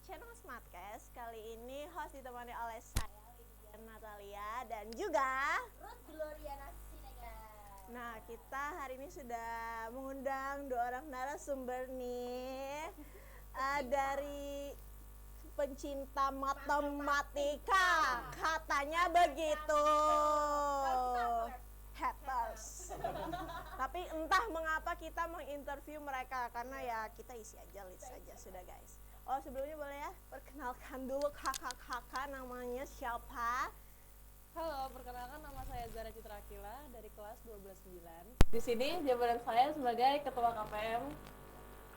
channel Smartcast. Kali ini host ditemani oleh saya, Lydia Natalia, dan juga Ruth Gloriana Siregar. Nah, kita hari ini sudah mengundang dua orang narasumber nih dari pencinta matematika, katanya begitu. Haters. Tapi entah mengapa kita menginterview mereka, karena ya kita isi aja, list aja sudah guys. Oh, sebelumnya boleh ya perkenalkan dulu kakak-kakak, namanya siapa? Halo, perkenalkan nama saya Zara Citra Akila dari kelas 12-9. Di sini jabatan saya sebagai ketua KPM.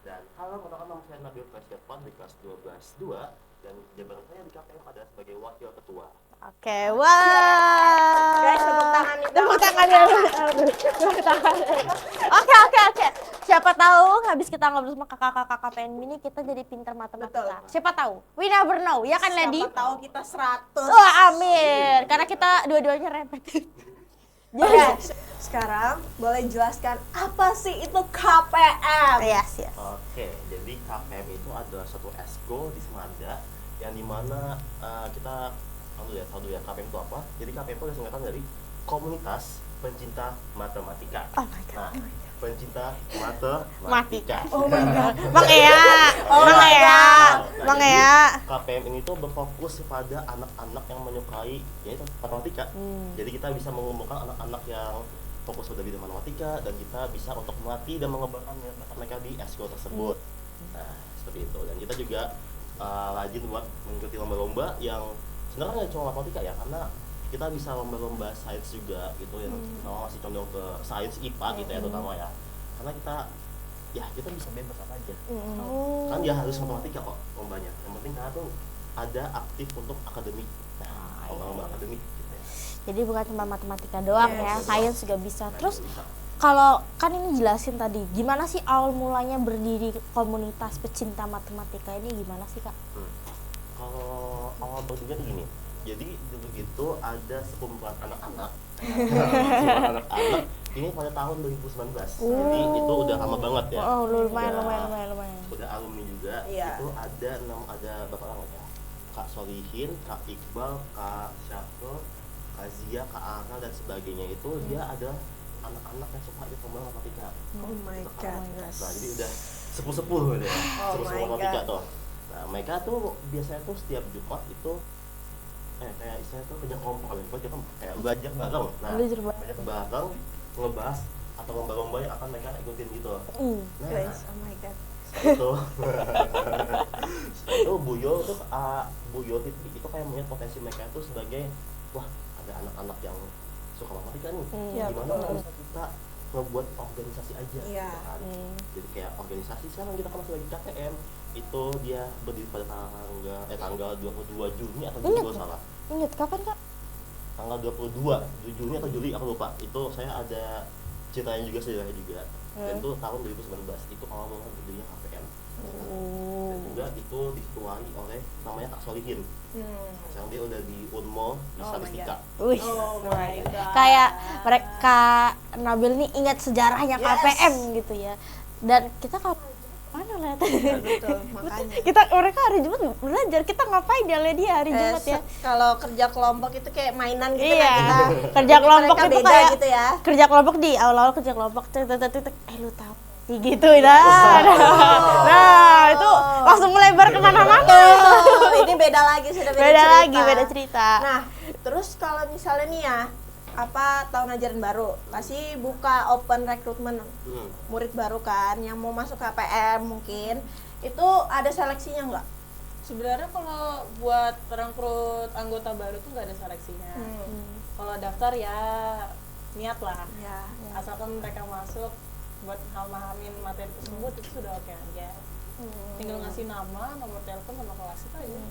Dan halo, perkenalkan nama saya Nabil Prasetya di kelas 12-2 dan jabatan saya di KPM adalah sebagai wakil ketua. Oke, wah. Guys, tepuk tangan nih. Tepuk tangan ya. Tepuk tangan. Oke. Siapa tahu habis kita ngobrol sama kakak-kakak KPM ini kita jadi pintar matematika. Betul. Siapa tahu? We never know, ya kan Lady? Siapa tahu kita 100. Wah, amin. Karena kita dua-duanya repet. Jadi sekarang boleh jelaskan apa sih itu KPM? Yes. Oke, jadi KPM itu adalah suatu esko di Semada yang dimana kita tahu ya KPM itu apa. Jadi KPM itu adalah singkatan dari Komunitas Pencinta Matematika. Oh my god. Pencinta matematika. Oh my god. Bang Ea. KPM ini tuh berfokus kepada anak-anak yang menyukai yaitu matematika. Jadi kita bisa mengumpulkan anak-anak yang fokus pada bidang matematika dan kita bisa untuk melatih dan mengembangkan bakat mereka di esko tersebut. Nah, seperti itu. Dan kita juga rajin buat mengikuti lomba-lomba yang sebenarnya nggak cuma matematika ya, karena kita bisa lomba-lomba sains juga gitu yang masih condong ke sains IPA gitu ya terutama ya, karena kita bisa bebas apa aja kan ya harus matematika kok lombanya, yang penting karena tuh ada aktif untuk akademik, lomba akademik gitu ya. Jadi bukan cuma matematika doang ya, sains juga bisa. Terus kalau kan ini jelasin tadi, gimana sih awal mulanya berdiri komunitas pecinta matematika ini gimana sih Kak? Kalau awal berdirinya tuh gini, jadi dulu itu ada sekumpulan anak-anak ini pada tahun 2019. Jadi itu udah lama banget ya. Oh, lumayan. Udah alumni juga. Iya. Itu ada berapa orang ya? Kak Solihin, Kak Iqbal, Kak Syafrul, Kak Zia, Kak Ara dan sebagainya. Itu dia ada anak-anak yang suka ikut lomba matematika. Oh my god. Nah, jadi udah sepuh-sepuh gitu ya. Sepuh-sepuh matematika tuh. Nah, mereka tuh biasanya tuh setiap Jumat itu kayak istilahnya tuh kerja kelompok kayak belajar bareng. Nah, belajar bareng ngebahas atau lomba-lomba yang akan mereka ikutin gitu. Nah, Guys, oh my god. itu Buyo itu kayak melihat potensi mereka itu sebagai wah, ada anak-anak yang suka matematika nih. Gimana kalau misalnya kita ngebuat organisasi aja gitu kan. Jadi kayak organisasi sekarang kita kan masih lagi KPM itu dia berdiri pada tanggal 22 Juni atau Juli kalau salah. Ingat kapan Kak? Tanggal 22 Juni atau Juli aku lupa. Itu saya ada ceritanya juga, sejarahnya juga. Dan itu tahun 2019 itu awal mulai berdirinya KPM. Dan juga itu diketuai oleh namanya Kak Solihin. Sekarang dia udah di Unmo di statistika. Wih. Oh my god. Kayak mereka Nabil nih ingat sejarahnya KPM gitu ya. Dan kita mana lah Betul, makanya. mereka hari Jumat belajar, kita ngapain dia hari Jumat ya? Kalau kerja kelompok itu kayak mainan gitu Iya. kan kita. Kerja kelompok mereka itu beda kayak gitu ya. kerja kelompok di awal-awal kerja kelompok lu tahu gitu nah itu langsung melebar kemana-mana. Ini beda lagi, sudah Beda cerita. Nah, terus kalau misalnya nih ya, tahun ajaran baru pasti buka open recruitment murid baru kan yang mau masuk KPM, mungkin itu ada seleksinya nggak? Sebenarnya kalau buat rekrut anggota baru tuh nggak ada seleksinya. Kalau daftar ya niat lah. Ya. Asalkan mereka masuk buat pemahamin materi tersebut itu sudah oke aja. Tinggal ngasih nama, nomor telepon sama kelas itu aja.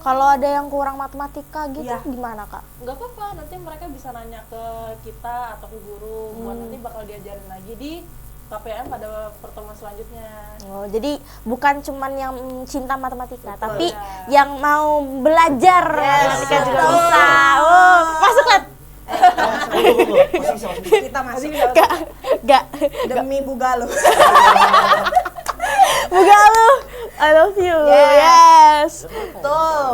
Kalau ada yang kurang matematika gitu gimana Kak? Nggak apa-apa, nanti mereka bisa nanya ke kita atau ke guru buat nanti bakal diajarin lagi di KPM pada pertemuan selanjutnya. Oh, jadi bukan cuman yang cinta matematika, tapi yang mau belajar matematika juga bisa. Oh, masuk kan? Kita masuk Gak. demi Bugalo. Buka lu. I love you. Yeah. Yes. Tuh.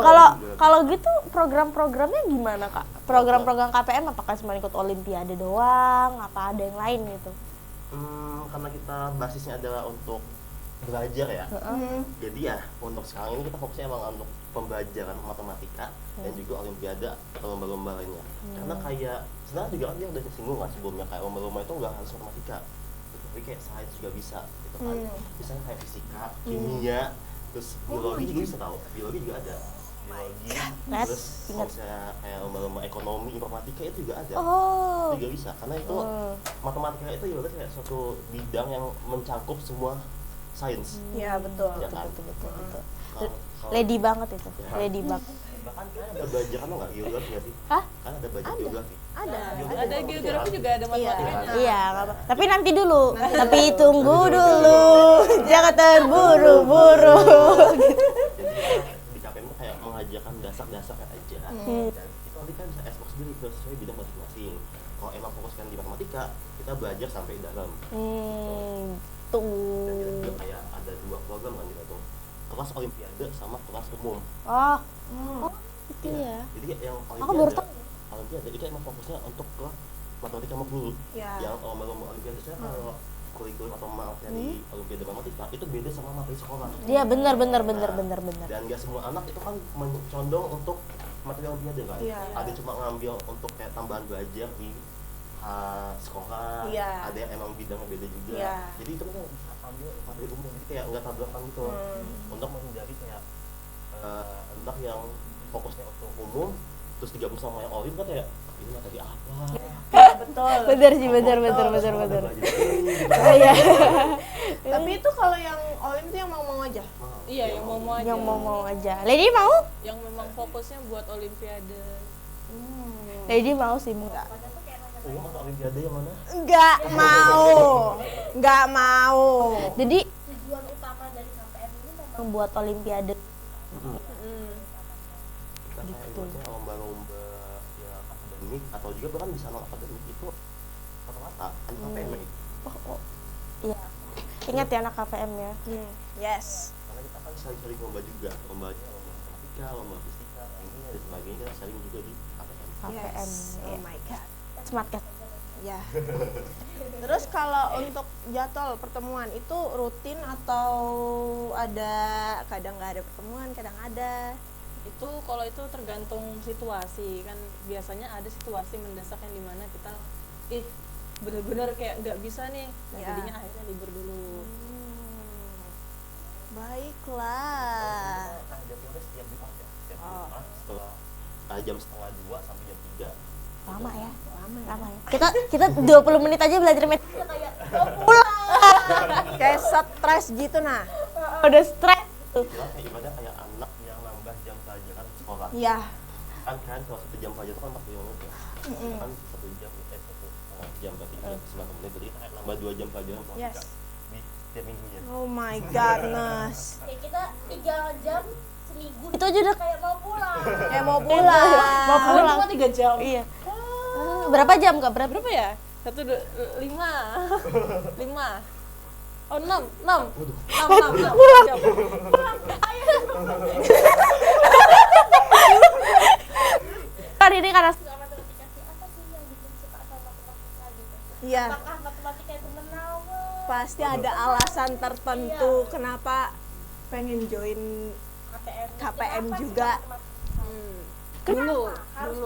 Kalau gitu program-programnya gimana Kak? Program-program KPM apakah cuma ikut olimpiade doang? Apa ada yang lain gitu? Karena kita basisnya adalah untuk belajar ya. Jadi ya untuk sekarang ini kita fokusnya emang untuk pembelajaran matematika dan juga olimpiade atau lomba-lomba lainnya. Karena kayak sebenarnya juga kan dia udah singgung kan sebelumnya kayak lomba-lomba itu nggak harus matematika, tapi kayak sains juga bisa gitu kan. Misalnya kayak fisika, kimia, terus biologi juga bisa tahu. Biologi juga ada. Biologi, terus kalau misalnya kayak lomba-lomba ekonomi, informatika itu juga ada. Oh. Itu juga bisa karena itu matematika itu juga kayak suatu bidang yang mencakup semua sains. Iya, betul. Ya kan? Betul. Kalau- Lady banget itu. Ya. Lady banget. bahkan kan ada belajar kan nggak geografi nggak sih? Hah? Kan ada belajar geografi. Ada. Ada geografi juga ada matematikanya. Iya, nggak apa. Tapi nanti dulu. Tapi tunggu dulu. Jangan terburu-buru. Jadi di KPM itu kayak mengajarkan dasar-dasarnya aja. Dan itu nanti kan bisa ekspor sendiri ke sesuai bidang masing-masing. Kalau emang fokuskan di matematika, kita belajar sampai dalam. Dan kita Tuh. juga kayak ada 2 program kan kita tuh. Kelas olimpiade sama kelas umum. Oh, itu ya. Jadi yang Aku baru tahu. olimpiade itu emang fokusnya untuk ke matematika murni. Ya. Yang lomba-lomba olimpiade saya kalau kurikulum atau materi di olimpiade matematika itu beda sama materi sekolah. Iya, benar. Dan nggak semua anak itu kan condong untuk materi olimpiade kan. Iya. Ada cuma ngambil untuk kayak tambahan belajar di sekolah. Iya. Ada yang emang bidangnya beda juga. Iya. Jadi itu kan bisa ambil materi umum, jadi kayak nggak tabrakan gitu. Untuk menghindari kayak anak yang fokusnya untuk umum terus digabung sama yang olim kan kayak ini materi apa? Betul. Benar sih, benar. Iya. Tapi itu kalau yang olim itu yang mau aja. Iya, yang mau aja. Yang mau aja. Lady mau? Yang memang fokusnya buat olimpiade. Lady mau sih, mau. Umum atau olimpiade yang mana? Nggak mau. Jadi tujuan utama dari KPM ini memang buat olimpiade. Kita kayak ibaratnya lomba-lomba yang akademik atau juga bahkan di sana akademik itu rata-rata kan KPM itu. Iya. Ingat ya anak KPM ya. Yes. Karena kita kan sering lomba juga, lombanya lomba matematika, lomba fisika, kimia dan sebagainya kita sering juga di KPM. KPM. Yes. Iya. Oh my god. Smart kan? Ya. Terus kalau untuk jadwal pertemuan itu rutin atau ada kadang nggak ada pertemuan, kadang ada. Itu kalau itu tergantung situasi kan, biasanya ada situasi mendesak yang dimana kita bener-bener kayak nggak bisa nih, nah, Ya. jadinya akhirnya libur dulu. Baiklah. Nah, jadwalnya setiap Jumat ya, setiap Jumat setelah jam 1:30 sampai jam 3. Lama ya. Kita 20 menit aja belajar matematika kayak pulang. Kayak stres gitu nah. Udah stres tuh. Jelas kayak ibaratnya kayak anak yang nambah jam pelajaran sekolah. Iya. Kan kalau 1 jam pelajaran itu kan 40 menit ya. Kan 1 jam 1,5 jam berarti 90 menit, jadi kita kayak nambah 2 jam pelajaran matematika Yes. di tiap minggunya. Oh my godness. Kayak kita 3 jam seminggu Itu aja udah kayak mau pulang. Kayak mau pulang. mau pulang. Cuma 3 jam. Iya. Berapa jam Kak? Berapa? Berapa ya? 1, 2, 5. 5. Oh, 6 jam. Kan ini karena Soal matematika sih, apa sih yang bikin suka sama matematika gitu? Iya. Apakah matematika itu menawan? Pasti ada alasan tertentu kenapa pengen join KPM. KPM Kenapa juga. suka matematika? Harus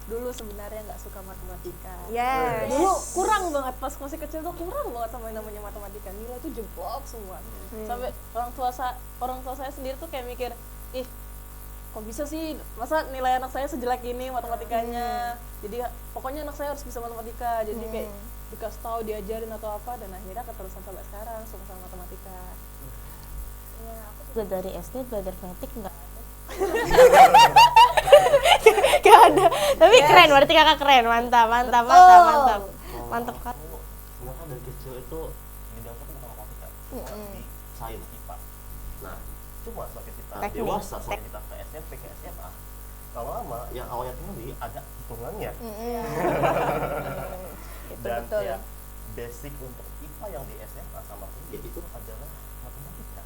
Dulu sebenarnya nggak suka matematika. Yes. Dulu kurang banget, pas masih kecil tuh kurang banget sama yang namanya matematika. Nilai tuh jeblok semua. Sampai orang tua saya sendiri tuh kayak mikir, kok bisa sih, masa nilai anak saya sejelek ini matematikanya. Jadi pokoknya anak saya harus bisa matematika. Jadi kayak dikasih tahu, diajarin atau apa, dan akhirnya keterusan sampai sekarang suka sama matematika. udah dari SD belajar matematik enggak ada. Gak ada. Tapi keren, berarti kakak keren. Mantap Kak. Maka dari kecil itu bidang kan bukan matematika, tapi sains IPA. Nah, cuma semakin kita Teknik. dewasa, semakin kita ke SMP, ke SMA, lama-lama yang awalnya teori ada hitungannya. Dan betul. kayak basic untuk IPA yang di SMA sama kuliah itu adalah matematika.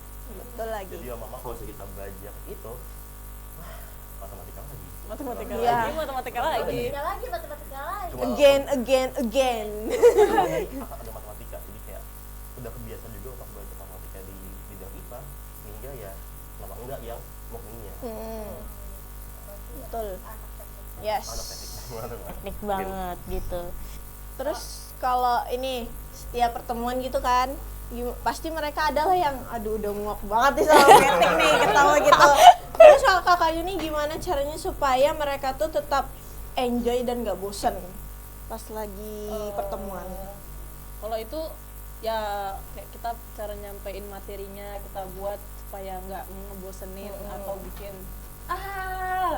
Betul lagi. Jadi ya mama kalau kita belajar itu matematika lagi. Matematika Iya. lagi, matematika lagi. Matematika lagi. Cuma Again. kakak ada matematika, jadi kayak udah kebiasa juga untuk belajar matematika di bidang IPA sehingga ya kenapa enggak yang murninya. Betul. Yes. Anak teknik gimana? Teknik banget gitu. Terus kalau ini setiap pertemuan gitu kan, pasti mereka adalah yang aduh udah muak banget nih sama meeting nih ketawa gitu. Terus kalau kakak ini gimana caranya supaya mereka tuh tetap enjoy dan gak bosen pas lagi pertemuan? Kalau itu ya kayak kita cara nyampein materinya kita buat supaya nggak ngebosenin atau bikin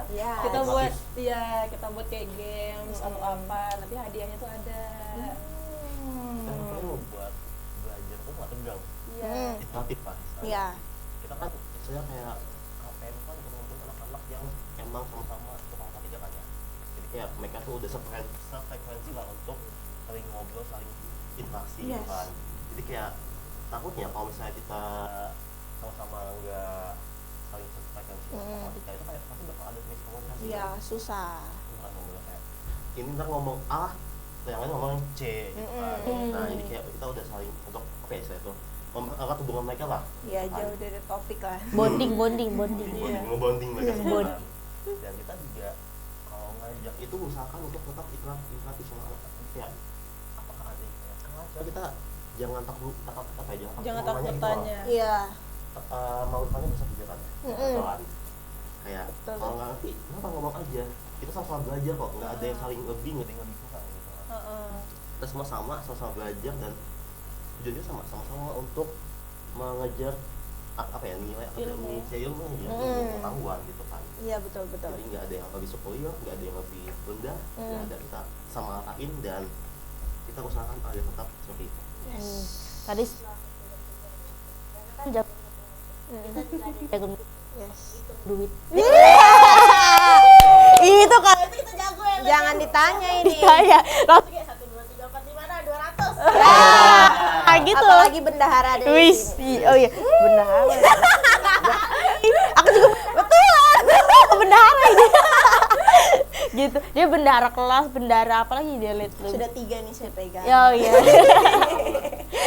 Ya. kita buat kita buat kayak games atau apa, nanti hadiahnya tuh ada. Kita perlu buat belajar tuh nggak tegang, iteratif lah. Iya. Kita kan misalnya kayak KPM kan ngumpul anak-anak yang emang sama-sama suka matematika kan ya. Jadi kayak mereka tuh udah sefrekuensi lah untuk saling ngobrol, saling interaksi gitu Yes. kan. Jadi kayak takutnya kalau misalnya kita sama-sama nggak saling sefrekuensi matematika itu kayak pasti bakal ada miskomunikasi. Iya, susah. Bukan ngomong kayak ini ntar ngomong A, yang lain ngomong C gitu kan. Nah jadi kayak kita udah saling untuk apa ya saya tuh mempererat hubungan mereka lah. Iya, jauh dari topik lah. Bonding. Ngebonding mereka semua. Bond- Dan kita juga kalau ngajak itu usahakan untuk tetap iteratif sama anak kayak apakah ada yang kayak sengaja kita jangan takut Jangan takut nanya gitu tanya. Iya. loh. Mau tanya bisa pikiran soalan kayak Betul. kalau nggak ngerti kenapa ngomong aja, kita sama-sama belajar kok, nggak ada yang saling lebih nggak ada yang lebih kurang gitu. Kita semua sama-sama belajar dan tujuannya sama-sama untuk mengejar apa ya nilai akademis ilmu pengetahuan gitu kan. Iya, betul. Jadi nggak ada yang lebih superior, nggak ada yang lebih rendah, nggak ada, kita sama ratain dan kita usahakan agar tetap seperti itu. Tadi kan jago Yes. duit. Itu kan Itu kita jago ya. jangan ditanya ini. Kayak langsung 1 2 3 4 5 6 200. kayak gitu. Apalagi bendahara deh. Wis, oh iya, bendahara. Aku juga betulan. Aku bendahara ini. Gitu. Dia bendahara kelas, bendahara apalagi dia lihat lu. Sudah 3 nih saya pegang. Ya iya.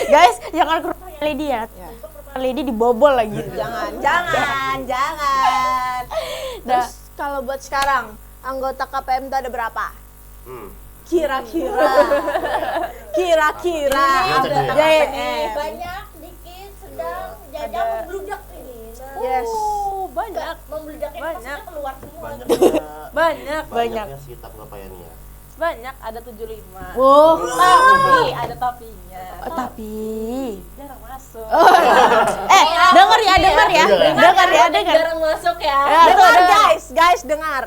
Guys, jangan ke rumahnya Lady ya. Lady dibobol lagi. Jangan. Terus kalau buat sekarang anggota KPM itu ada berapa? Kira-kira Ada. KPM. Banyak, dikit, sedang, jajang, membludak ini. Nah, Yes. Banyak. membludaknya Banyak. maksudnya keluar semua. Banyak. Banyaknya sekitar berapa ya nih ya? Banyak, ada 75. Wow. Tapi ada tapinya. Tapi Jarang masuk. denger ya. Jarang masuk ya. Dengar guys, dengar.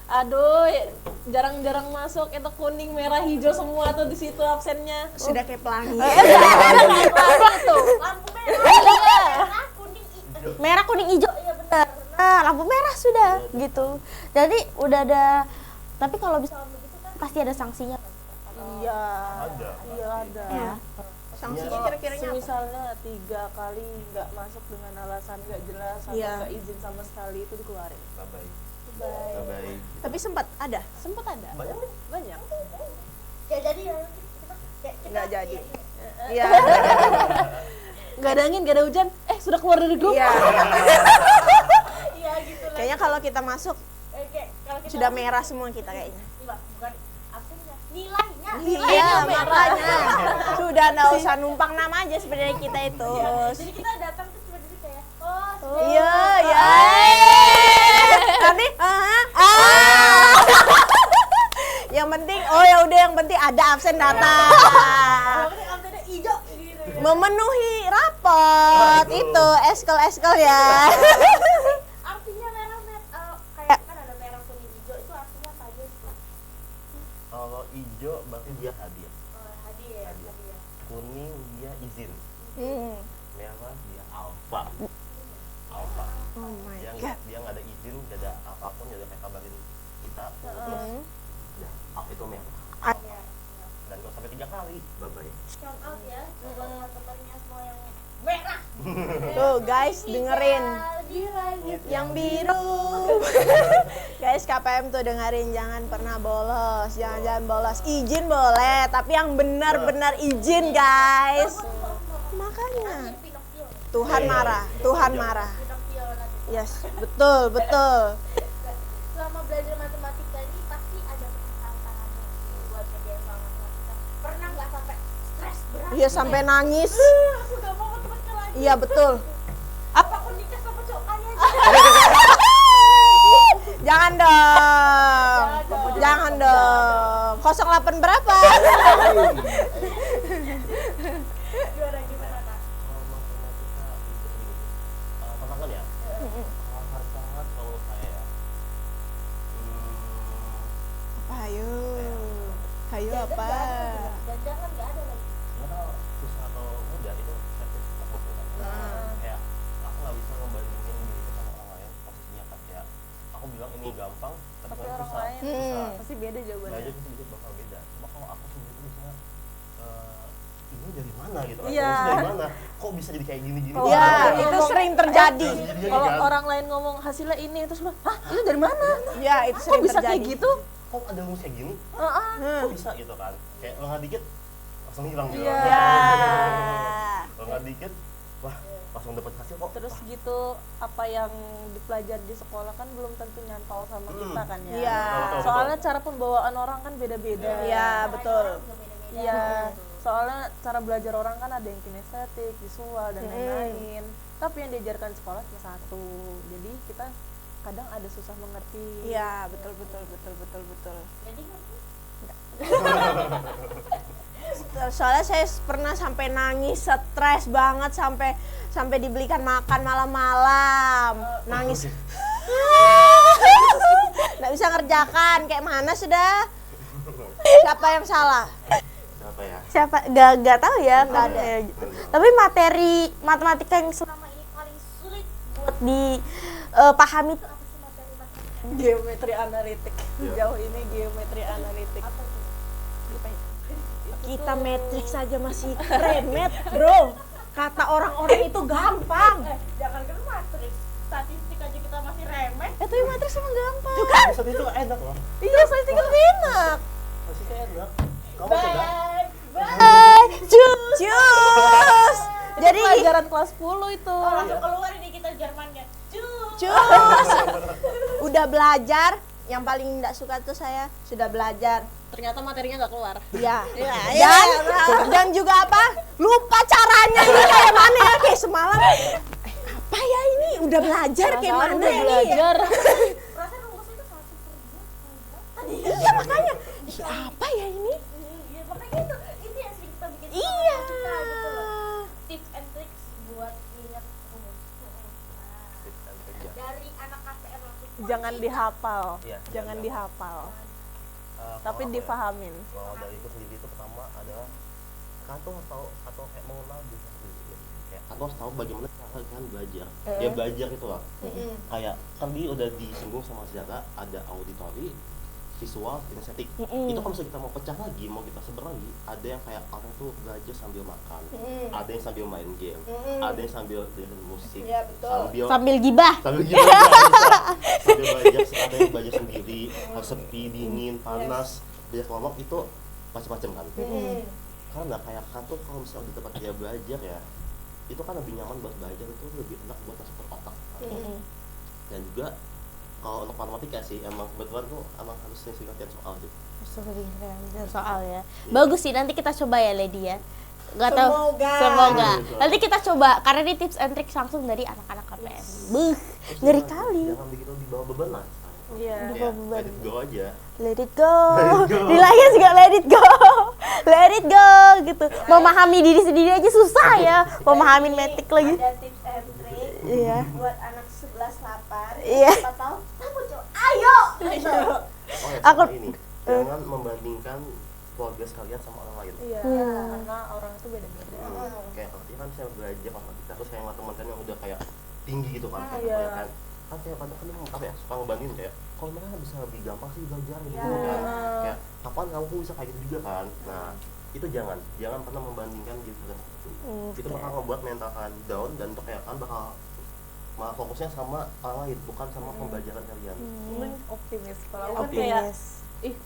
Aduh, jarang-jarang masuk. Itu kuning, merah, hijau semua tuh di situ absennya. Sudah kayak pelangi. Tuh. Lampu merah, kuning, hijau. merah, kuning, hijau. Iya benar. Nah, lampu merah sudah gitu. Jadi udah ada. Tapi kalau bisa begitu kan pasti ada sanksinya. Iya. Ada. Iya ada. Ya. Sanksinya kira-kiranya apa? Misalnya 3 kali nggak masuk dengan alasan nggak jelas atau Iya. nggak izin sama sekali itu dikeluarin. Bye-bye. Tapi sempat ada. Sempet ada. Banyak nih. Banyak. Ya jadi ya kita Nggak jadi. ya. Iya. Nggak ada angin, nggak ada hujan. Sudah keluar dari grup. Iya. Iya gitu lah. Kayaknya kalau kita masuk Kayak kalau kita sudah merah semua kita kayaknya. bukan absennya, nilainya. Iya, makanya. Sudah nggak usah numpang nama aja sebenarnya kita itu. Jadi kita datang tuh cuma jadi kayak oh, Iya, ya. Nanti yang penting, ya udah yang penting ada absen datang. absennya hijau gitu. Memenuhi rapot itu eskel ya. Artinya merah kayak kan ada merah kuning hijau itu artinya apa aja sih? Kalau hijau berarti dia hadiah. Hadiah. Kuning dia izin. Merah dia alfa. Oh my Dia god. nggak ada izin, nggak ada apapun, nggak ada kayak kabarin kita. Terus ya up itu merah. Dan kalau sampai 3 kali, bye bye. Count out ya, teman-temannya semua yang merah. Tuh guys, dengerin. Yang biru. Guys, KPM tuh dengerin, jangan pernah bolos, jangan bolos. Izin boleh, tapi yang benar-benar izin, guys. Makanya Tuhan marah, Tuhan marah. Yes, betul, betul. Selama belajar matematika ini pasti ada tantangannya buat kerjaan sama matematika. Pernah nggak sampai stres berat? Iya, sampai nangis. Aku nggak mau matematika lagi. Iya, betul. Apa aku nikah sama cowok kaya aja? Jangan dong. Jangan dong. 08 berapa? Gimana Kak? Kalau matematika tantangan ya? Kalau tantangan kalau saya ya, Ayo. Ayo apa? Jajan kan nggak ada lagi. sebenarnya susah atau mudah itu saya takut kan. Kayak aku nggak bisa ngebandingin diri sama orang lain posisinya kan, kayak aku bilang ini gampang tapi Tapi kan orang susah. lain Susah. pasti beda jawabannya. Belajar itu bisa bakal beda. Cuma kalau aku sendiri tuh biasanya ini dari mana gitu kan? Iya. Ini dari mana? Kok bisa jadi kayak gini-gini? Kalau Ya, orang itu ngomong- sering terjadi. Kalau orang lain ngomong hasilnya ini terus lu, hah itu dari mana? Ya, itu Kok sering bisa terjadi. kayak gitu? Kok ada rumus kayak gini? Heeh. Kok bisa gitu kan? Kayak lengah dikit langsung hilang gitu. Iya. Ya. Lengah dikit wah langsung dapat hasil kok. Terus gitu apa yang dipelajari di sekolah kan belum tentu nyantol sama kita kan ya. Iya. Soalnya cara pembawaan orang kan beda-beda. Iya, betul. Iya. Soalnya cara belajar orang kan ada yang kinestetik, visual dan lain-lain. Tapi yang diajarkan di sekolah cuma satu. Jadi kita kadang ada susah mengerti. Iya, betul. Jadi Soalnya saya pernah sampai nangis, stres banget sampai dibelikan makan malam-malam. Nangis. Nggak bisa ngerjakan, kayak mana sudah? Siapa yang salah? Siapa ya? Siapa? Gak tahu ya, nggak ada ya gitu. Tapi materi matematika yang selama ini paling sulit buat dipahami itu apa sih materi-materi? Geometri analitik. Jauh ini geometri analitik. Kita matriks saja masih remet, bro. Kata orang-orang itu gampang. Jangan kan matriks, statistik aja kita masih remeh. itu matriks emang gampang. Saat itu enak loh. Iya, statistik lebih enak. Pasti kayak enak. Kamu sudah? Cus. Jadi Pelajaran kelas 10 itu. Langsung keluar ini kita Jermannya. cus. Udah belajar. Yang paling tidak suka tuh saya sudah belajar. Ternyata materinya nggak keluar. Ya. Dan juga apa? Lupa caranya ini kayak mana ya? Kayak semalam. Apa ya ini? Udah belajar kayak mana Udah ini? belajar. Perasaan rumusnya itu 1/2 Iya makanya. Ih, apa ya ini? Iya, makanya itu yang sering kita bikin Iya. matematika gitu loh. Tips and tricks buat ingat rumus. Dari anak KPR langsung. Jangan dihafal. Iya, Jangan dihafal. Tapi Kalau aku ya, dipahamin. kalau dari aku sendiri itu pertama adalah Kato harus tahu atau kayak mengenal diri sendiri. Kayak Kato harus tahu bagaimana cara kan belajar. Ya belajar itu lah. Kayak kan dia udah disinggung sama Zara, ada auditori, visual, kinestetik. Itu kalau misalnya kita mau pecah lagi, mau kita sebar lagi, ada yang kayak orang tuh belajar sambil makan, ada yang sambil main game, ada yang sambil dengerin musik, Iya, betul. Sambil gibah. sambil gimana bisa. Sambil belajar, ada yang belajar sendiri, harus sepi, dingin, panas, belajar kelompok itu macam-macam kan. Karena kayak kan tuh kalau misalnya di tempat dia belajar ya, itu kan lebih nyaman buat belajar, itu lebih enak buat masuk ke otak. Dan juga kalau untuk matematika sih emang kebetulan tuh emang harus sering latihan soal sih. Soal ya. Bagus sih, nanti kita coba ya Lady ya. Gak tahu. Semoga. Semoga. Nanti kita coba karena ini tips and tricks langsung dari anak-anak KPM. Buh, Terus ngeri jangan- kali. Jangan bikin lo di bawah beban lah. Iya. Kayak let it go aja. Let it go. Let it go. Nilainya juga let it go. Let it go gitu. Memahami diri sendiri aja susah ya. Memahamin metrik lagi. Ada tips and trick Iya. buat anak 11-8. Iya. Siapa tahu? Kamu coba. Ayo. Oh ya, Aku- sama ini. Jangan membandingkan keluarga sekalian sama orang lain. Iya. Karena orang itu beda-beda. Kayak kalau dia kan saya belajar matematika terus kayak teman kan yang udah kayak tinggi gitu kan, kayak Iya. kebanyakan. Kan kayak kadang kan apa ya suka ngebandingin kayak kalau mereka bisa lebih gampang sih belajar gitu Iya. kan. Kayak kapan kamu bisa kayak gitu juga kan. Nah itu jangan pernah membandingkan diri kalian sendiri. Itu bakal ngebuat mental kalian down dan untuk kayak kalian bakal malah fokusnya sama orang lain bukan sama pembelajaran kalian. Mending optimis. Kalau aku kan kayak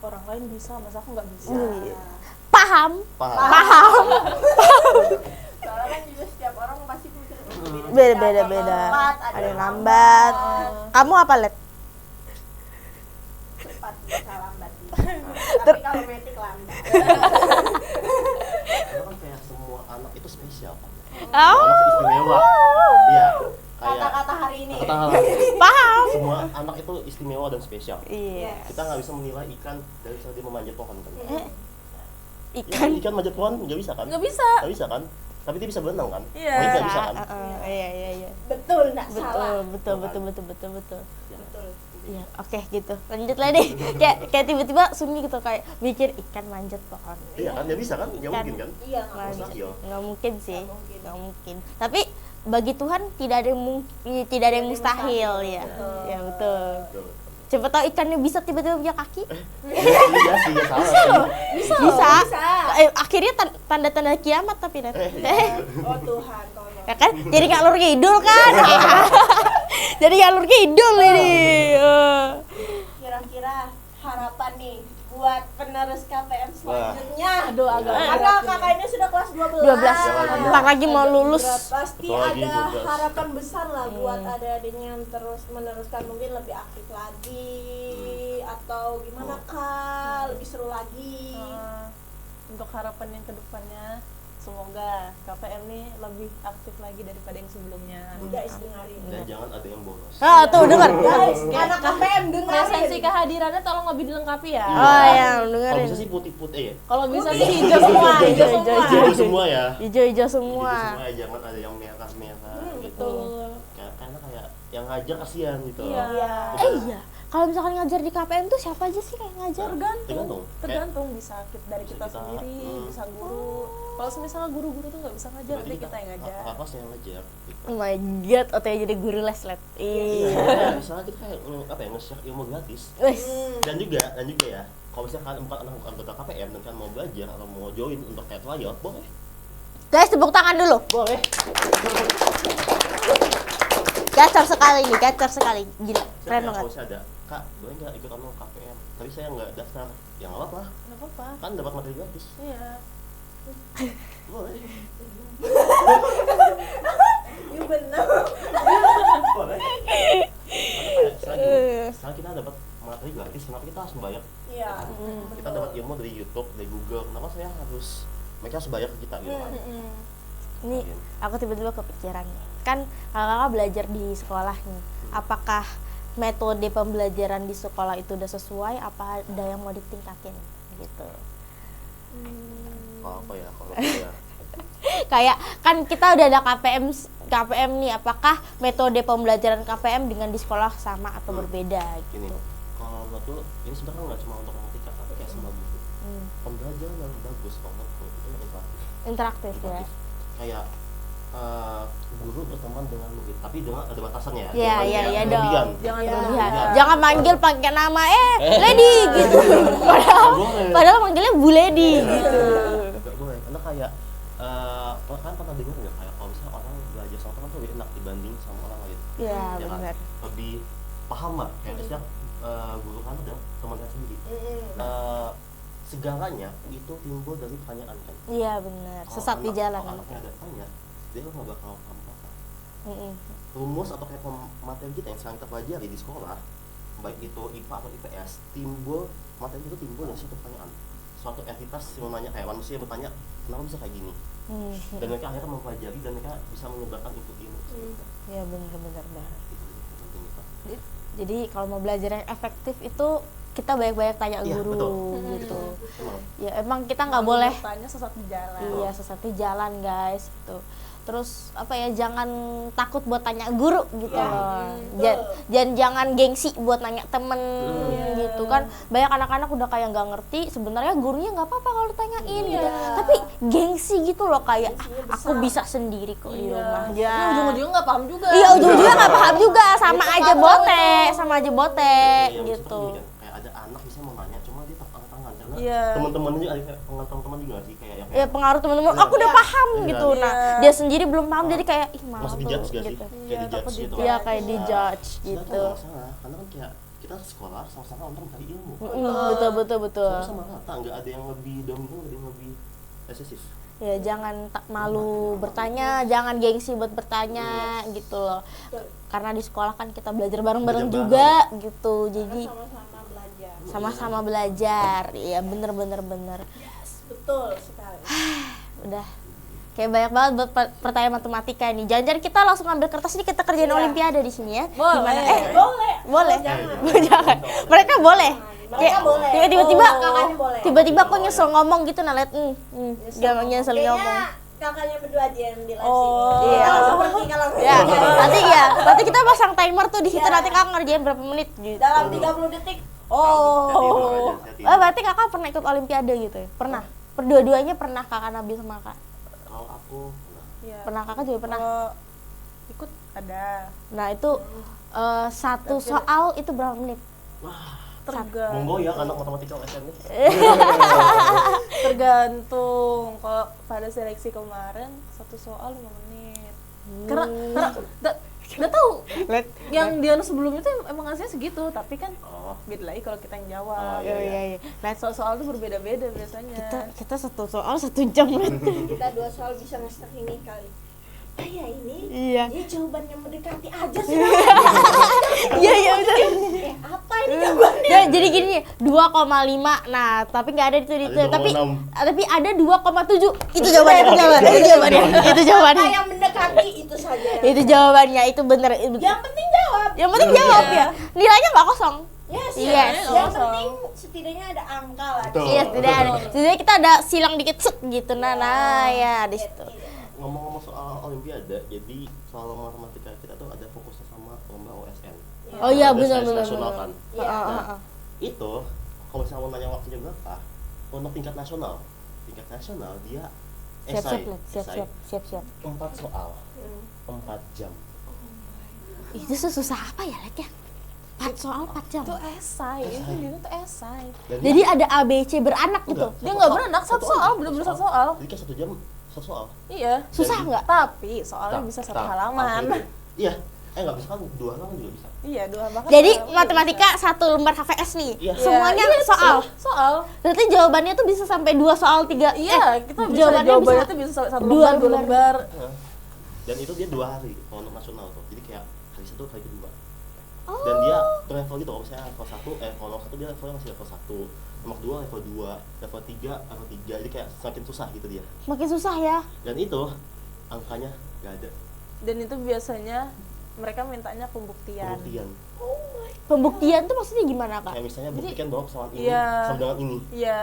orang lain bisa, masa aku nggak bisa. Paham. Soalnya kan juga setiap orang pasti punya Beda. Ada yang lambat. Kamu apa, Let? cepat bisa lambat. Tapi kalau metik lambat. Karena kan kayak semua anak itu spesial kan. Oh. Anak istimewa. Iya. Kayak Kata-kata hari ini. Paham. semua anak itu istimewa dan spesial. Iya. Kita nggak bisa menilai ikan dari saat dia memanjat pohon kan. Ikan. Ikan manjat pohon nggak bisa kan? Nggak bisa. Nggak bisa kan? Tapi dia bisa berenang kan? Iya. Monyet nggak bisa kan? Iya. Betul, enggak salah. Betul. Ya. Iya, oke gitu. Lanjut lah deh. Kayak tiba-tiba Sumi gitu kayak mikir ikan manjat pohon. Iya kan? Nggak bisa kan? Nggak mungkin kan? Iya, nggak Manjat. Mustahil. Nggak mungkin sih. Nggak mungkin. Tapi bagi Tuhan tidak ada yang mustahil ya. Ya betul. Betul. Siapa tahu ikannya bisa tiba-tiba punya kaki. Iya sih, ya salah sih. Bisa. Akhirnya tanda-tanda kiamat tapi nanti. Oh Tuhan, tolong. Ya kan? Jadi ngalur ngidul kan? Jadi ngalur ngidul ini. Kira-kira harapan nih buat penerus KPM selanjutnya. Aduh, agak Karena kakak ini sudah kelas 12. 12. Bentar lagi mau lulus. Pasti Betul lagi, ada 12. harapan besar lah buat adik-adiknya yang terus meneruskan, mungkin lebih aktif lagi atau gimana Kak, lebih seru lagi. Untuk harapan yang kedepannya, semoga KPM nih lebih aktif lagi daripada yang sebelumnya. Guys, dengerin. Dan jangan ada yang bolos. Tuh dengar. Guys, anak KPM dengerin. Presensi kehadirannya tolong lebih dilengkapi ya. Oh ya, Kalau dengerin. bisa sih putih-putih ya. Kalau bisa sih hijau semua, hijau semua. Hijau semua ya. Hijau-hijau Hijau semua. semua ya, jangan ada yang merah-merah gitu. Betul. Karena kayak yang ngajar kasihan gitu. Iya. Iya. Kalau misalkan ngajar di KPM tuh siapa aja sih kayak ngajar? Tergantung bisa dari kita Bisa kita, sendiri, bisa guru. Kalau misalnya guru-guru tuh nggak bisa ngajar, Berarti nanti kita yang ngajar. Kakak yang ngajar gitu. Oh my god, OTW jadi guru les let. Iya, misalnya kita kayak nge-share ilmu gratis. Wes. Dan juga ya, kalau misalnya kalian bukan anak anggota KPM dan kalian mau belajar atau mau join untuk kayak trial, boleh. Guys, tepuk tangan dulu. Boleh. Gacor sekali nih, gacor sekali. Gila, keren banget. Kalau saya ada, Kak, boleh nggak ikut sama KPM? Tapi saya nggak daftar. Ya nggak apa-apa, Nggak apa-apa. kan dapat materi gratis. Iya. Boleh. Iya benar. Boleh. Karena kayak sekarang kita dapat materi gratis, kenapa kita harus membayar? Iya. Kita dapat ilmu dari YouTube, dari Google, kenapa saya harus mereka harus bayar ke kita gitu kan? Ini aku tiba-tiba kepikiran nih. Kan kakak belajar di sekolah nih. Apakah metode pembelajaran di sekolah itu udah sesuai? Apa ada yang mau ditingkatin gitu? Apa ya kalau saya Kayak kan kita udah ada KPM nih. Apakah metode pembelajaran KPM dengan di sekolah sama atau berbeda ini gitu? kalau menurutku ini sebenarnya nggak cuma untuk matematika tapi kayak semua buku pembelajaran yang bagus kalau menurutku itu yang Interaktif ya. kayak guru berteman dengan murid tapi dengan ada batasannya ya. Iya, Jangan iya, kayak iya dong. berlebihan. Jangan Iya. berlebihan. Jangan manggil pakai nama Lady gitu. Padahal manggilnya Bu Lady gitu. Nggak boleh karena kayak kan pernah dengar nggak kayak kalau misalnya orang belajar sama teman tuh lebih enak dibanding sama orang lain. Iya, Ya kan? benar. Lebih paham lah kayak misalnya guru kan ada temannya sendiri. Segalanya itu timbul dari pertanyaan kan. Iya, benar. Kalau Sesat di jalan. Kalau anaknya ada tanya, dia nggak bakal paham apa. Mm-mm. Rumus atau kayak materi kita yang sekarang kita pelajari di sekolah, baik itu IPA atau IPS, materi itu timbul dari suatu pertanyaan. Suatu entitas yang menanya kayak manusia bertanya, kenapa bisa kayak gini? Dan mereka akhirnya mempelajari dan mereka bisa menyebarkan input ilmu. Iya, benar. Itu penting kita. Jadi kalau mau belajar yang efektif itu kita banyak-banyak tanya Iya, guru betul. gitu. Emang. Ya emang kita nggak boleh Tanya sesat di jalan. iya sesat di jalan guys gitu. Terus apa ya, jangan takut buat tanya guru gitu loh. Jangan gengsi buat nanya temen gitu kan. Banyak anak-anak udah kayak nggak ngerti, sebenarnya gurunya nggak apa-apa kalau ditanyain gitu. Tapi gengsi gitu loh kayak aku bisa sendiri kok di rumah. Ini ujung-ujungnya nggak paham juga. Iya ujung-ujungnya nggak paham juga, sama aja bote Iya, gitu. maksudnya gini kan, kayak ada anak bisa mau nanya cuma dia tak angkat tangan karena Iya. teman-teman juga ada kayak pengaruh teman-teman juga nggak sih kayak yang Ya pengaruh teman-teman, aku udah Iya. paham gitu. Nah, dia sendiri belum paham jadi kayak ih malu masuk di judge gak sih gitu. kayak Iya, di takut judge gitu di-judge. Iya kayak di judge Sedangkan gitu. nggak salah karena kan kayak kita sekolah sama-sama untuk mencari ilmu Betul. sama-sama rata nggak ada yang lebih dominan nggak ada yang lebih resesif. Ya jangan tak malu bertanya, jangan gengsi buat bertanya gitu loh. Karena di sekolah kan kita belajar bareng-bareng Belajar juga gitu. Jadi Sama-sama belajar. sama-sama belajar. Iya bener. Betul sekali. Udah kayak banyak banget buat pertanyaan matematika nih. Jangan-jangan kita langsung ambil kertas ini kita kerjain olimpiade di sini ya. Boleh. Gimana? Boleh. Boleh. Jangan. Jangan. Mereka boleh. Mereka Kayak boleh. Tiba-tiba Kakaknya boleh. tiba-tiba kok nyesel ngomong gitu nah liat jangan nyesel ngomong. Kayaknya kakaknya berdua aja yang dilasin. Oh. Iya. Kita langsung pergi kalau Ya, nanti kita pasang timer tuh di situ nanti kakak ngerjain berapa menit gitu. dalam 30 detik. Oh. Berarti kakak pernah ikut olimpiade gitu ya? Pernah. Dua-duanya pernah kakak Nabil sama kakak. Kalau aku Iya. Pernah kakak juga pernah. Kalau ikut ada Nah, itu satu soal itu berapa menit? monggo ya anak matematika USN nih. tergantung. Kalau pada seleksi kemarin satu soal 5 menit. Karena nggak tahu yang Diana sebelumnya tuh emang ngasihnya segitu, tapi kan Oh. beda lagi kalau kita yang jawab. Oh, iya. Nah, Soal-soal tuh berbeda-beda biasanya. kita satu soal 1 jam. Kita 2 soal bisa nge-stack ini kali. Kayak ini. Iya. Dia jawabannya mendekati aja sih. Iya betul. Apa ini jawabannya? Ya, jadi gini 2,5. Nah, tapi nggak ada itu Ada tapi 2,6. tapi ada 2,7. Itu jawabannya. Itu jawabannya. Apa yang mendekati itu saja. Itu jawabannya, itu bener. Yang penting jawab. Yang penting jawab ya. Nilainya nggak kosong. Yes. Yes. Yang penting setidaknya ada angka lah. Betul. Iya, tidak ada. Setidaknya kita ada silang dikit set gitu. Nah, ya di situ. Ngomong-ngomong soal olimpiade, jadi soal matematika kita tuh ada fokusnya sama lomba OSN. Oh iya, Ada benar seleksi benar. nasional kan. Iya. Nah, itu kalau misalnya mau nanya waktunya berapa, untuk tingkat nasional dia esai, Siap. 4 soal, 4 jam. Itu susah apa ya, Lek ya? 4 soal 4 jam. Itu esai, itu tuh esai. Dan Jadi ada ABC beranak gitu. Dia nggak beranak, satu soal, bener-bener satu soal. Jadi kayak 1 jam 1 soal. Iya. Susah nggak? Tapi soalnya bisa satu halaman. Iya. Nggak bisa kan 2 halaman juga bisa. Iya, 2 bahkan. Jadi dua halaman matematika 1 lembar HVS nih. Iya. Semuanya Iya, soal. Soal. Berarti jawabannya tuh bisa sampai 2 soal 3. Iya, kita bisa jawabannya tuh bisa satu dua lembar, 2 lembar. Nah, dan itu dia 2 hari kalau untuk nasional tuh. Jadi kayak hari 1, hari kedua. Dan dia per level gitu, kalau misalnya level 1, kalau 1 dia levelnya masih level 1, level 2, level 2, level 3, level 3, jadi kayak semakin susah gitu dia. Makin susah ya. Dan itu angkanya gak ada Dan itu biasanya mereka mintanya pembuktian. Pembuktian tuh maksudnya gimana, Kak? Kayak misalnya buktikan bahwa kesalahan ini Iya. sama dengan ini. Iya,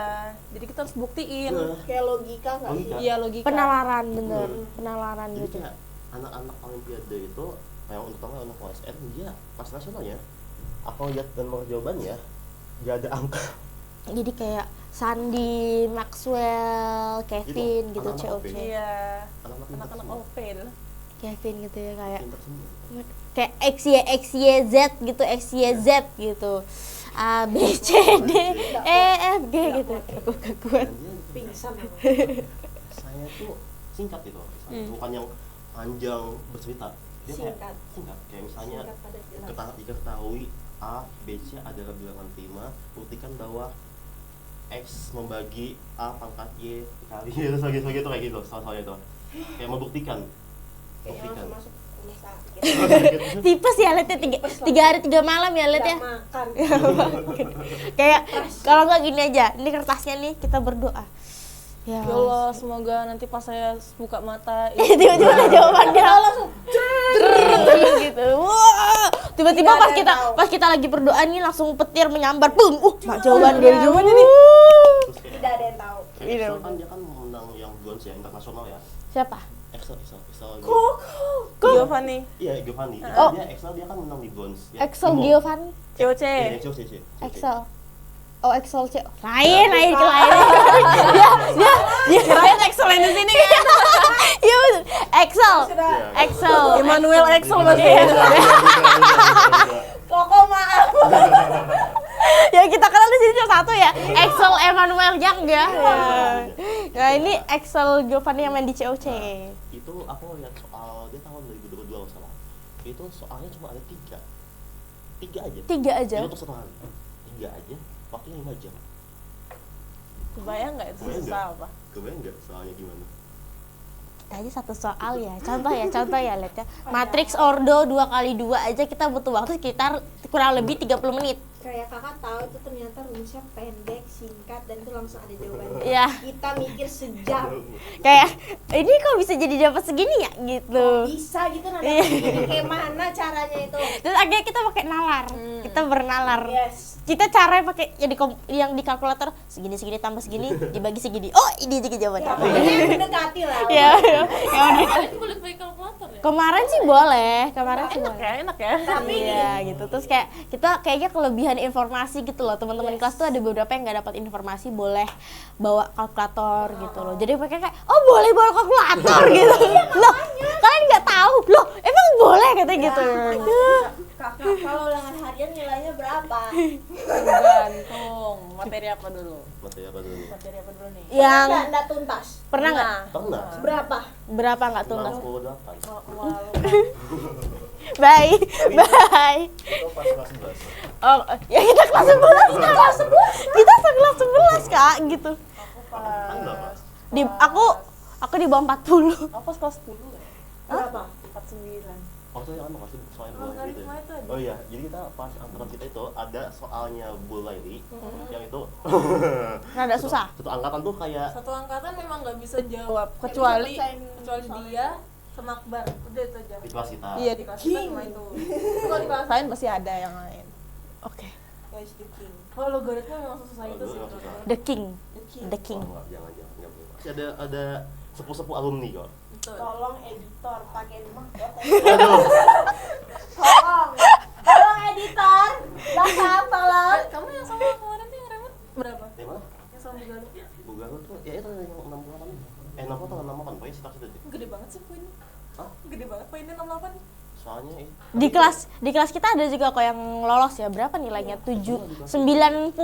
jadi kita harus buktiin. Nah, Kayak logika nggak sih? Logika. Iya, logika. Penalaran bener, penalaran jadi gitu. kayak anak-anak olimpiade itu yang untuk anak OSN dia pas nasionalnya aku lihat dan mau jawabannya gak ada angka. Jadi kayak Sandi, Maxwell, Kevin gitu, anak-anak COC. OP. Iya. Anak-anak Anak-anak pintar OP itu. Kevin gitu ya kayak semua. Pintar semua. kayak XYZ gitu, XYZ gitu. A B C D E F G gitu. Aku gak kuat. Dan dia Pingsan. saya tuh singkat gitu, bukan yang panjang bercerita. Dia Singkat. Singkat. Kayak misalnya Singkat pada jelas. diketahui A, B, C adalah bilangan prima, buktikan bahwa X membagi A pangkat Y dikali terus lagi itu kayak gitu, soal-soalnya itu kayak membuktikan. Kayaknya langsung masuk rumah sakit. Tipes ya liatnya 3 hari 3 malam ya liat ya. Nggak makan. Kayak kalau nggak gini aja, ini kertasnya nih kita berdoa. Ya Ya Allah, semoga nanti pas saya buka mata tiba-tiba ada jawabannya langsung gitu. Wah, tiba-tiba pas kita lagi berdoa nih langsung petir menyambar, bung. Mak jawaban dari jawabannya nih. Terus kayak Tidak ada yang tahu. Excel kan dia kan menang yang bronze ya internasional ya. Siapa? Excel Giovanni. Iya Giovanni. Oh. Dia Excel dia kan menang di bronze. Ya, Excel di Giovanni. COC. Iya, COC. Excel. Oh Excel C. Lain ke lain. Dia Kirain Excel di sini kan. Iya betul. Excel. Sudah. Excel. Emmanuel Excel Iya. masih. Koko maaf. Ya yang kita kenal di sini cuma satu ya, Axel Emmanuel Yang ya. Nah ini Axel Giovanni yang main di COC. Itu aku lihat soal dia tahun 2022 nggak salah. Itu soalnya cuma ada 3 aja. 3 aja. Itu tuh satu hari. 3 aja. Waktunya 5 jam. Kebayang nggak itu susah apa? Kebayang nggak soalnya gimana? Kita aja satu soal ya, contoh ya lihat ya. Matrix Ordo 2x2 aja kita butuh waktu sekitar kurang lebih 30 menit. Kayak kakak tahu itu ternyata rumusnya pendek, singkat, dan itu langsung ada jawabannya. Iya. Kita mikir sejam. Kayak ini kok bisa jadi dapat segini ya gitu. Bisa gitu nanti Iya. kayak mana caranya itu? Terus akhirnya kita pakai nalar, kita bernalar. Yes. Kita caranya pakai yang di kalkulator segini tambah segini dibagi segini. Oh ini juga jawabannya. Pokoknya mendekati lah. Ya, ya udah. Itu boleh pakai kalkulator ya? Kemarin sih boleh, kemarin sih Enak boleh. ya, enak ya. Tapi Iya gitu. Terus kayak kita kayaknya kelebihan informasi gitu loh. Teman-teman di kelas tuh ada beberapa yang nggak dapat informasi boleh bawa kalkulator gitu loh. Jadi mereka kayak oh boleh bawa kalkulator gitu. Loh, kalian nggak tahu. Loh, emang boleh katanya gitu. kakak kalau ulangan harian nilainya berapa? Tergantung materi apa dulu? Materi apa dulu? Materi apa dulu nih? Yang Nggak tuntas. pernah nggak? Tahu nggak? Berapa? Berapa nggak tuntas? 68. Bye, bye. Itu pas kelas 11. Oh, ya kita kelas 11 kelas 11. Kita kelas 11 Kak gitu. Anda apa? Di aku di bawah 40. Aku pas kelas 10 ya? Berapa? 49. Oh itu yang anu masih soalnya Oh, bulan gitu karisma itu ya? ada. Oh iya, jadi kita pas angkatan kita itu ada soalnya Bu Laili yang itu Rada susah. satu angkatan tuh kayak Satu angkatan memang nggak bisa jawab kecuali pecahin dia sama Akbar. Udah itu aja. di kelas kita. Iya di kelas kita cuma itu. Kalau di kelas lain pasti ada yang lain. Oke. Guys, the king. Kalau logaritma memang susah itu sih. Memang susah. The King. The Oh, King. enggak, jangan. Masih ada sepupu-sepupu alumni kok. Betul. Tolong editor pakai mahkota. Aduh. Tolong editor. Belakang tolong. Kamu yang sama kemarin tuh yang remote berapa? Di mana? Yang sama Garut. Bukan tuh ya itu yang 68. 68 atau 68 pokoknya sekitar situ deh. Gede banget sih poinnya. Hah? Gede banget poinnya 68. Soalnya Di kelas kita ada juga kok yang lolos ya. Berapa nilainya? 90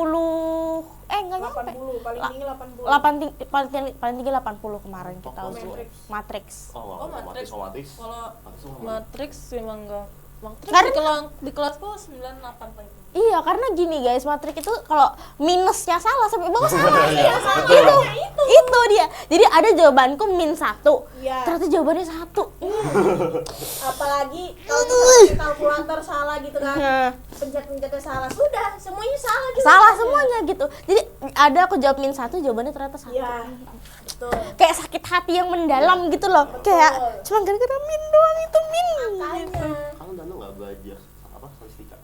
enggak nyampe. 80, paling tinggi 80. paling tinggi 80 kemarin kita Oh, uji. Matrix. Matrix. oh, Matrix. Matrix. Kalau Matrix mah Matrix memang enggak. Matrix Karena- di kelasku 98 paling tinggi. Iya, karena gini guys, Matrix itu kalau minusnya salah sampai bawah salah. Iya, Itu dia. Jadi ada jawabanku min 1. Iya. Ternyata jawabannya 1. Apalagi kalau kita pakai kalkulator salah gitu kan. Nah, Pencet-pencetnya salah. Sudah, semuanya salah gitu. salah semuanya gitu. Jadi ada aku jawab min 1, jawabannya ternyata 1. Iya. Betul. Kayak sakit hati yang mendalam gitu loh. Kayak cuma gara-gara min doang itu min. Makanya. Kamu Danu nggak belajar apa statistika?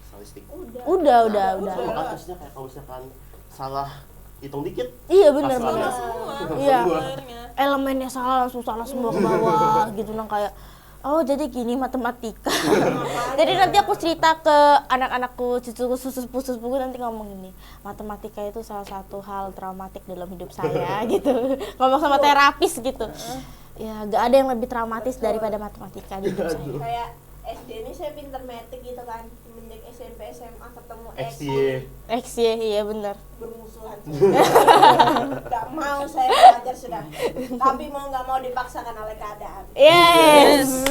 Statistik. Udah. Bahkan tesnya kayak kalau misalkan salah hitung dikit. Iya benar Hasilnya benar. Semua. Iya. Akhirnya. Elemennya salah langsung salah semua ke bawah gitu nang kayak oh jadi gini matematika. Jadi nanti aku cerita ke anak-anakku, cucuku, sepupu nanti ngomong gini, matematika itu salah satu hal traumatik dalam hidup saya gitu. Ngomong sama terapis gitu. Ya gak ada yang lebih traumatis daripada matematika di hidup saya. Kayak SD ini saya pinter metik gitu kan. Semenjak SMP SMA ketemu XY. XY iya benar. bermusuhan. Gak mau saya belajar sudah. Tapi mau nggak mau dipaksakan oleh keadaan. Yes.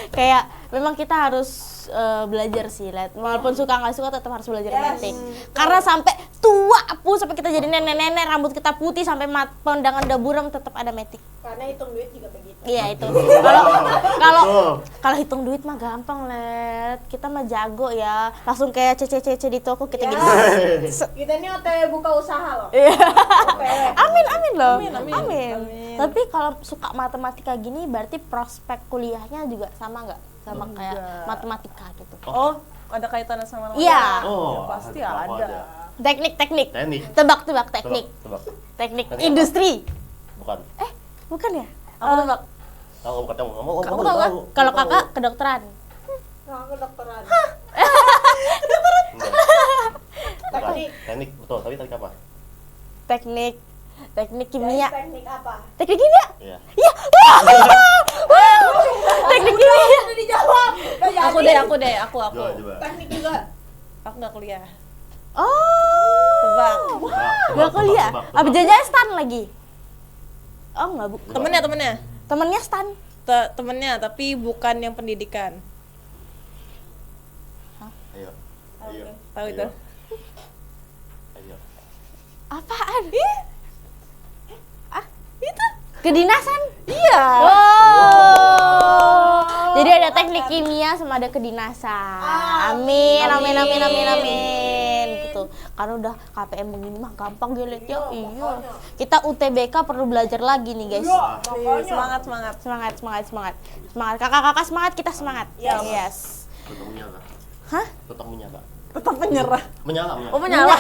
Kayak memang kita harus belajar sih, Let. Walaupun suka nggak suka tetap harus belajar Yes. metik. Karena sampai tua pun sampai kita jadi nenek-nenek, rambut kita putih sampai pandangan udah buram tetap ada metik. Karena hitung duit juga begitu. Iya itu. Kalau Betul. kalau hitung duit mah gampang, Let. Kita mah jago ya. Langsung kayak cece di toko kita Ya. gitu. Kita ini OTW buka usaha loh. Iya. OTW. Amin loh. Amin. Tapi kalau suka matematika gini berarti prospek kuliahnya juga sama nggak? Sama kayak Enggak. matematika gitu. Oh, ada kaitannya sama nama? Iya. Oh, pasti apa ada. Teknik. Teknik. Tebak teknik. Tebak. Teknik Teknik industri. Bukan. Bukan ya? Aku tebak. Tahu bukan kamu. Kamu Kamu tahu kan? Kalau kakak kedokteran. Nah, kedokteran. Enggak. Teknik. Teknik betul, tapi teknik apa? Teknik kimia. Guys, teknik apa? Teknik kimia. Iya. Iya. Wow. Teknik kimia. Udah dijawab. Udah jadi. Aku. Coba. Teknik juga. Aku nggak kuliah. Oh. Tebak. Gak kuliah. Apa jajan stan lagi? Oh enggak, Bu. Temennya Temennya stan. temennya tapi bukan yang pendidikan. Ayo. Ayo. Tahu itu? Ayo. Apaan? Itu kedinasan? Iya. Oh. Jadi ada teknik kimia sama ada kedinasan. Amin, amin, amin, amin, amin. Gitu. Karena udah KPM begini mah gampang ya, ya. Iya. Kita UTBK perlu belajar lagi nih, guys. Semangat. Semangat, semangat, semangat. Semangat. Kakak-kakak semangat, kita semangat. Yes. Tetap menyala. Hah? Tetap menyala. Tetap menyerah. Menyala. Oh, menyala.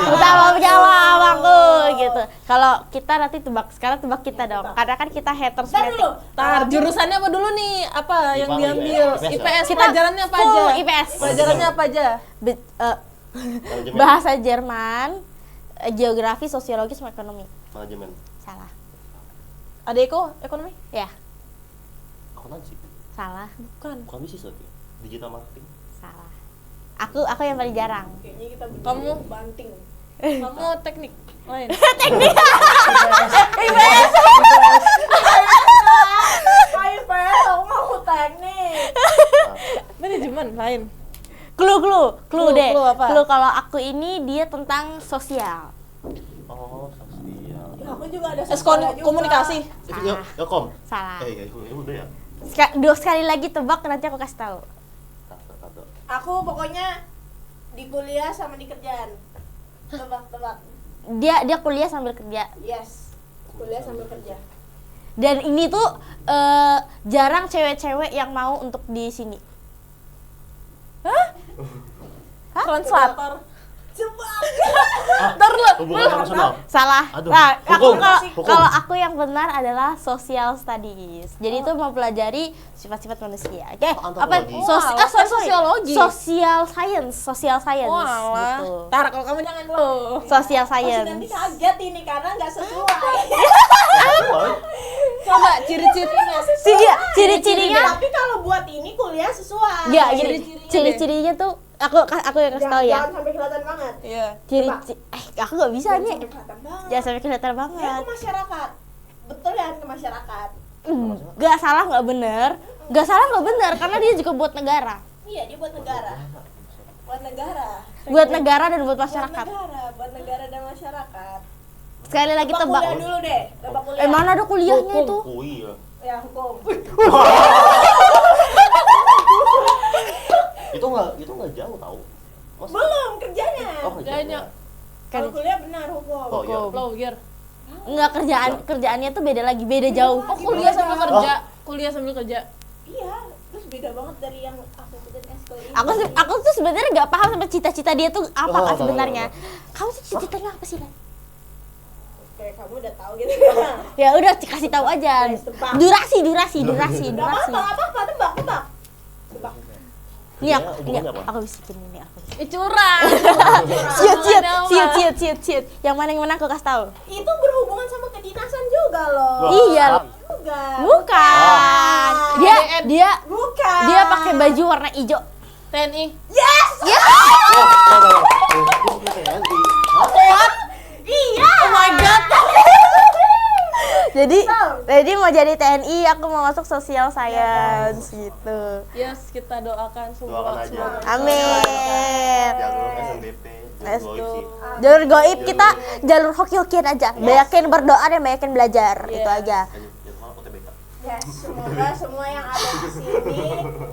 Kita mau jawab aku gitu. Kalau kita nanti tebak, sekarang tebak kita dong. Karena kan kita haters meeting. Tar, jurusannya apa dulu nih? Apa yang IPA, diambil? IPS. IPS. Kita Pelajarannya apa aja? full IPS. Pelajarannya apa aja? Manajemen. Bahasa Jerman, geografi, sosiologi, sama ekonomi. Manajemen. Salah. Ada ekonomi? Ya, Akuntansi. salah. Bukan bisnis lagi. Digital marketing. Salah. Aku yang paling jarang. Kamu banting. Kamu teknik lain. IPS aku mau teknik. Manajemen lain. Clue Clue, deh. clue apa? Clue kalau aku ini dia tentang sosial. Oh, sosial. Ya, aku juga ada Komunikasi. Ya kom. Salah. Ya udah ya. Dua sekali lagi tebak nanti aku kasih tahu. Tato. Aku pokoknya di kuliah sama di kerjaan. Tebak. Dia kuliah sambil kerja. Yes. Kuliah sambil kerja. Dan ini tuh jarang cewek-cewek yang mau untuk di sini. Translator. Hubungan internasional. Salah. Aduh, Nah, hukum. kalau aku yang benar adalah social studies. Jadi itu mempelajari sifat-sifat manusia. Oke. Apa? Antropologi. Sosiologi. Social science Walah. gitu. Tar, kalau kamu jangan lo. Social Nanti science. kaget ini karena nggak sesuai. Coba ciri-cirinya. Ciri-cirinya Tapi kalau buat ini kuliah sesuai. ya gini. Ciri-cirinya tuh aku yang kasih tahu ya. Jangan sampai kelihatan banget. Iya. Aku nggak bisa nih. Sampai kelihatan banget. Jangan sampai kelihatan Ya banget. ke masyarakat. Betul ya ke masyarakat. Gak salah nggak bener. Gak salah nggak bener karena dia juga buat negara. Iya, dia buat negara. Buat negara. Buat negara dan buat Buat masyarakat. negara dan masyarakat. Sekali lagi Tebak tebak. kuliah dulu deh. Tebak kuliah. Mana ada kuliahnya itu? Oh iya. Ya, hukum. Itu nggak jauh tahu. Mas. Belum kerjanya. Oh, kerjanya. Kalau kuliah benar hukum. Oh iya. Lawyer. Enggak, kerjaannya tuh beda lagi, beda jauh. Oh, kuliah sambil kerja. Kuliah sambil kerja. Iya, terus beda banget dari yang aku kerjain sekolah ini. Aku tuh sebenarnya nggak paham sama cita-cita dia tuh apa Oh, kan tahu, sebenarnya. tahu. Kamu tuh cita-citanya apa sih, Lan? Kayak kamu udah tahu gitu. Ya udah kasih tahu aja. Tebak. Durasi. Gak apa-apa, tebak. Nih Kerjanya hubungannya apa? aku bisikin ini aku. Curang. Siut. Yang mana yang menang aku kasih tahu. Itu berhubungan sama kedinasan juga loh. Wah. Iya. Juga. Bukan. Dia Bukan. dia pakai baju warna hijau. TNI. Yes. Ya. Iya. Oh my god. Jadi mau jadi TNI, aku mau masuk social science gitu. Yes, kita doakan semua. Doakan aja. Semoga Amin. Jalur SNBP, jalur goib sih. Jalur goib kita jalur hoki-hokian aja. Banyakin berdoa dan banyakin belajar. Itu aja. Jadwal UTBK. Yes, semoga semua yang ada di sini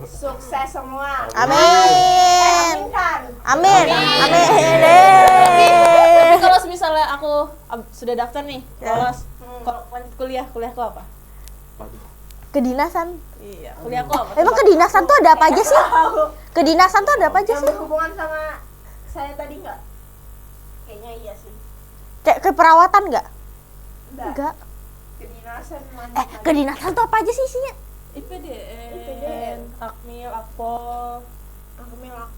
sukses semua. Amin. Aminkan. Amin. Amin. Tapi kalau misalnya aku sudah daftar nih, lolos kuliahku apa? Kedinasan. Iya, kuliahku apa? Emang kedinasan tuh ada apa aja sih? Kedinasan tuh ada apa aja Yang sih? berhubungan sama saya tadi nggak? Kayaknya iya sih. Kayak keperawatan nggak? Enggak. Kedinasan mana? Kedinasan tuh apa aja sih isinya? IPDN, Akmil, Akpol.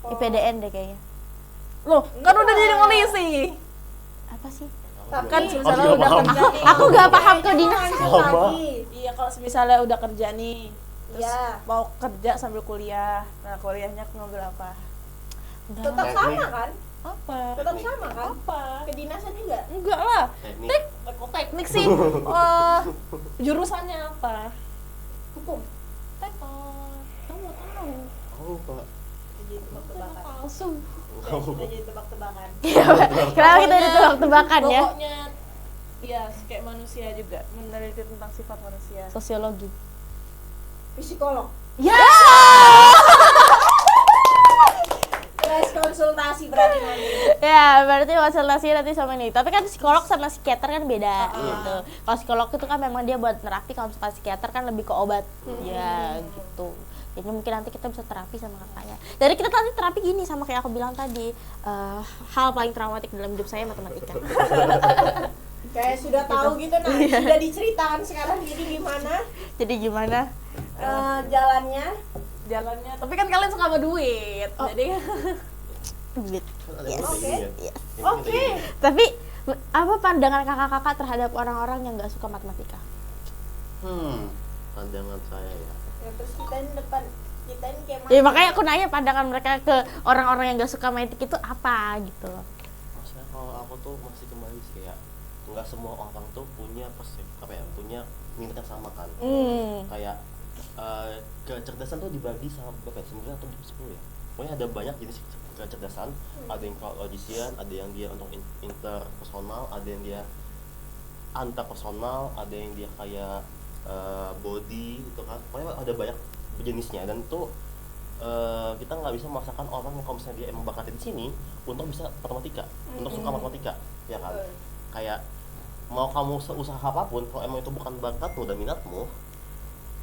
IPDN deh kayaknya. Loh, kan udah jadi polisi. Apa sih? Kan Oh, misalnya iya, udah paham. kerja nih. Aku nggak paham kedinasan. Sama. Iya, kalau misalnya udah kerja nih. Terus Iya. mau kerja sambil kuliah. Nah, kuliahnya aku ngambil apa? Tetap sama kan? Apa? Tetap sama kan? Apa? Kedinasan juga. Enggak lah. Teknik. Kok teknik sih? Jurusannya apa? Hukum. Teknik. Kamu mau tahu? Oh, Pak. Jadi tebak-tebakan. Palsu. Udah jadi tebak-tebakan. Kenapa kita ada tebak-tebakan ya? Pokoknya ya kayak manusia juga, meneliti tentang sifat manusia. Sosiologi. Psikolog. Ya. Guys, konsultasi berarti nanti. Ya, berarti konsultasi nanti sama ini. Tapi kan psikolog sama psikiater kan beda gitu. Kalau psikolog itu kan memang dia buat terapi, kalau misalkan psikiater kan lebih ke obat. Ya, gitu. Jadi mungkin nanti kita bisa terapi sama kakaknya. Dari kita tadi terapi gini sama kayak aku bilang tadi, hal paling traumatik dalam hidup saya matematika. Kayak sudah tahu gitu, nah sudah diceritakan sekarang jadi gimana Jadi gimana? jalannya. Jalannya, tapi kan kalian suka sama duit. Jadi Duit. Ada yang Oke. ini ya. Yes. Yang Oke. penting ini. Tapi apa pandangan kakak-kakak terhadap orang-orang yang nggak suka matematika? Pandangan saya ya. Ya, terus kita ini depan kita ini kayak Ya makanya aku nanya pandangan mereka ke orang-orang yang nggak suka matematik itu apa gitu loh. Maksudnya kalau aku tuh masih kembali sih kayak nggak semua orang tuh punya punya minat yang sama kan. Kayak kecerdasan tuh dibagi sama berapa ya? 9 atau 10 ya. Pokoknya ada banyak jenis kecerdasan. Ada yang logician, ada yang dia untuk interpersonal, ada yang dia antarpersonal, ada yang dia kayak body gitu kan. Pokoknya ada banyak jenisnya dan tuh kita nggak bisa memaksakan orang yang kalau misalnya dia emang bakatnya di sini untuk bisa matematika, untuk suka matematika, ya kan? Kayak mau kamu usaha apapun, kalau emang itu bukan bakatmu dan minatmu,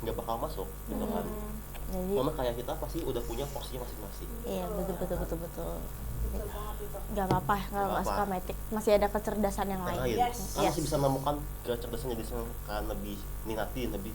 nggak bakal masuk, gitu kan? Jadi Karena kayak kita pasti udah punya porsinya masing-masing. iya betul. Betul banget itu. Gak apa-apa kalau nggak apa. suka matematik, masih ada kecerdasan yang lain. Lain. Yes. Kan masih bisa menemukan kecerdasan jenis yang kan lebih minatin, lebih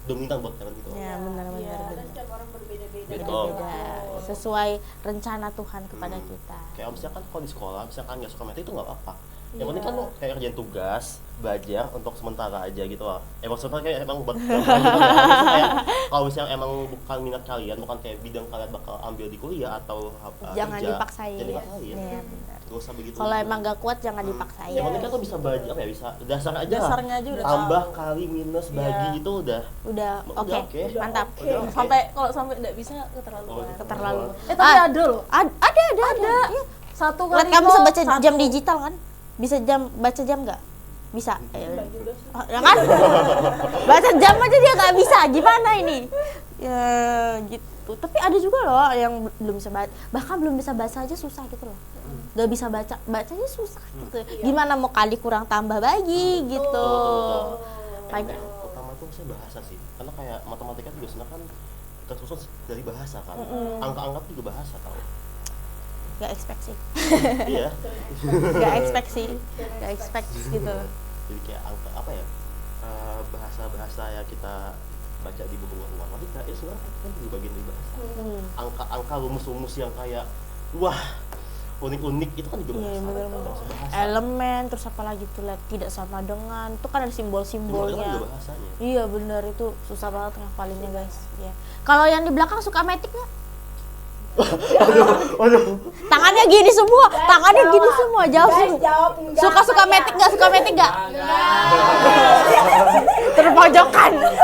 dominan buat kalian gitu. Ya benar. Karena setiap orang berbeda-beda. Betul. Beda-beda sesuai rencana Tuhan kepada kita. Kayak misalkan kalau di sekolah, misalkan nggak suka matematika itu nggak apa-apa. Yang penting kan lo kayak kerjaan tugas, belajar untuk sementara aja gitu loh. Maksudnya kayak emang kayak kalau misalnya emang bukan minat kalian, bukan kayak bidang kalian bakal ambil di kuliah atau Jangan kerja, dipaksain. jangan dipaksain. Iya, benar. Gak usah begitu. Kalau emang gak kuat jangan dipaksain. Yang penting kan lo bisa belajar bisa dasar aja. dasarnya aja udah Tambah tahu. kali minus bagi itu udah Udah Udah oke, oke. mantap. Udah oke. Sampai kalau sampai nggak bisa keterlaluan. Keterlaluan. Tapi ada loh. Ada. Iya. Satu Lihat kali kamu itu bisa baca satu. jam digital kan? Bisa baca jam nggak? Bisa. Ya kan? Baca jam aja dia nggak bisa. Gimana ini? Ya gitu. Tapi ada juga loh yang belum bisa baca. Bahkan belum bisa baca aja susah gitu loh. Gak bisa bacanya susah gitu. Gimana mau kali kurang tambah bagi gitu. Yang utama tuh saya bahasa sih. Karena kayak matematika juga sebenarnya kan tersusun dari bahasa kan. Angka-angka tuh juga bahasa tau. Gak expect sih. Iya. Gak expect sih. Gak expect gitu. Jadi kayak angka bahasa-bahasa yang kita baca di buku matematika ya sebenarnya kan juga bagian dari bahasa. Angka-angka rumus-rumus yang kayak wah unik-unik itu kan juga bahasa. Iya, bener. Bahasa. Elemen terus apa lagi tuh lihat tidak sama dengan itu kan ada Itu kan simbol-simbolnya. juga bahasanya. Iya bener itu susah banget ngapalinnya guys. Ya. Kalau yang di belakang suka metik nggak? Aduh. Tangannya gini semua, tangannya gini semua jauh Guys, semua. jawab enggak. Suka metik nggak? Suka metik nggak?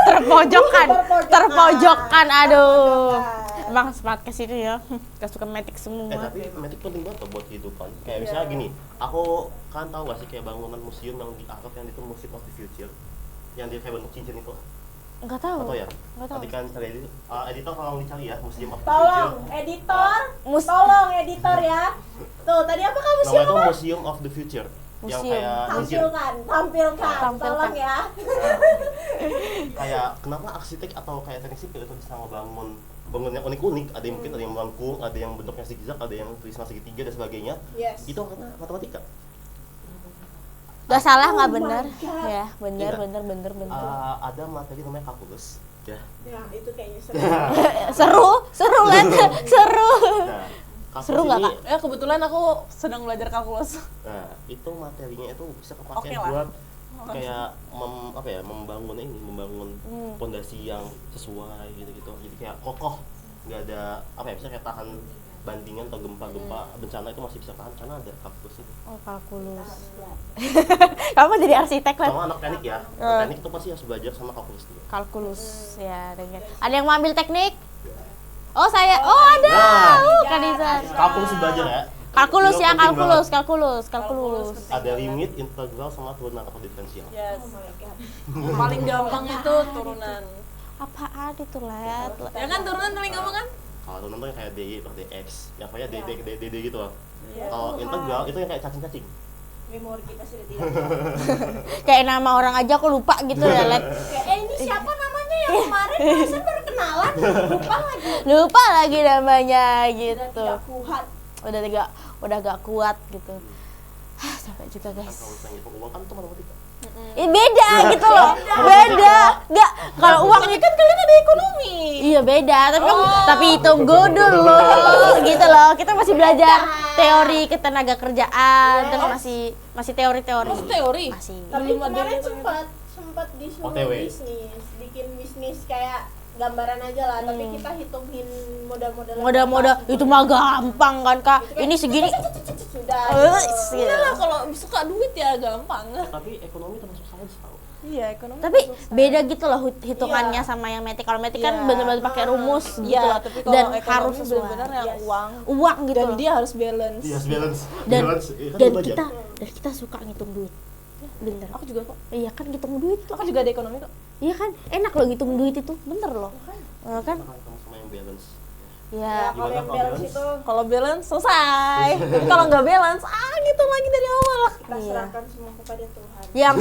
Terpojokan. Aduh. Emang smart ke sini ya. Gak suka metik semua. Tapi metik penting banget loh buat kehidupan. Kayak misalnya gini, aku kan tahu gak sih kayak bangunan museum yang di Arab yang itu Museum of the Future, yang dia kayak bentuk cincin itu. Enggak tahu. Atau ya? Enggak tahu. Nanti kan cari editor kalau dicari ya Museum of the Tolong Future. editor, tolong editor ya. Tuh, tadi apa kamu Namanya itu Museum of the Future. Yang Museum. kayak cincin. tampilkan, tolong ya. Kayak kenapa arsitek atau kayak teknik sipil itu bisa ngebangun bangunan yang unik-unik, ada yang mungkin ada yang melengkung, ada yang bentuknya zigzag, ada yang tulisan segitiga dan sebagainya. Yes. Itu karena matematika. Gak salah nggak benar? God. Ya benar Tidak. benar. Ada materi namanya kalkulus, ya. Ya, itu kayaknya Seru kan? Seru. Nah, kalkulus Seru nggak, ini, Kak? Kebetulan aku sedang belajar kalkulus. Nah, itu materinya itu bisa kepakai Oke lah. buat kayak membangun pondasi yang sesuai gitu-gitu. Jadi kayak kokoh, nggak ada bisa kayak tahan bandingan atau gempa-gempa bencana itu masih bisa tahan karena ada kalkulus itu. Oh, kalkulus. Kamu jadi arsitek lah. Sama anak teknik ya, teknik itu pasti harus belajar sama kalkulus juga. Kalkulus ya, dengan. Ada yang mau ambil teknik? Oh, saya. Oh, ada. Nah. Kanizan. Kalkulus belajar ya. Kalkulus Itu ya, penting kalkulus, banget. kalkulus. Ada limit, integral, sama turunan atau diferensial. Yes. Paling gampang itu turunan. Apaan itu, Let? Ya kan turunan paling gampang kan? Kalau turunan tuh yang kayak dy per dx, yang kayak dd gitu loh. Kalau integral itu yang kayak cacing-cacing. Memori kita sudah tidak. Kayak nama orang aja aku lupa gitu ya, Let. Kayak ini siapa namanya yang kemarin perasaan baru kenalan, lupa lagi. Lupa lagi namanya gitu. Tidak kuat. Udah gak kuat gitu. Sampai juga Kan guys. kalau misalnya hitung uang kan itu matematika. Beda gitu loh. Beda. Enggak, kalau uang itu kan kalian ada ekonomi. Iya beda, tapi tunggu dulu gitu loh. Kita masih belajar teori ketenaga kerjaan, terus masih teori-teori. Masih teori? Masih. Tapi Belum ada kemarin itu. sempat disuruh OTW. bikin bisnis kayak gambaran aja lah, tapi kita hitungin modal-modal. Modal-modal itu mah gampang kan, Kak. Ini segini. Sudah. Udah lah kalau suka duit ya gampang. Tapi ekonomi termasuk sains tau. Iya, ekonomi. Tapi beda gitu loh hitungannya sama yang metik. Kalau metik kan Iya. bener-bener pakai rumus gitu Iya, loh. tapi kalau Dan ekonomi harus sesuai. benar-benar yang uang. Uang gitu Dan loh. dia harus balance. Iya, balance. dan Balance, iya kan dan belajar. kita suka ngitung duit. Bener. Aku juga kok. Iya kan ngitung duit tuh. Aku juga ada ekonomi kok. Iya kan enak loh ngitung duit itu. Bener loh. Kan? Sama yang balance. Ya. Kalau yang Gimana kalau balance balance? itu Kalau balance selesai. Tapi kalau nggak balance, gitu lagi dari awal. kita serahkan semua kepada Tuhan. Yang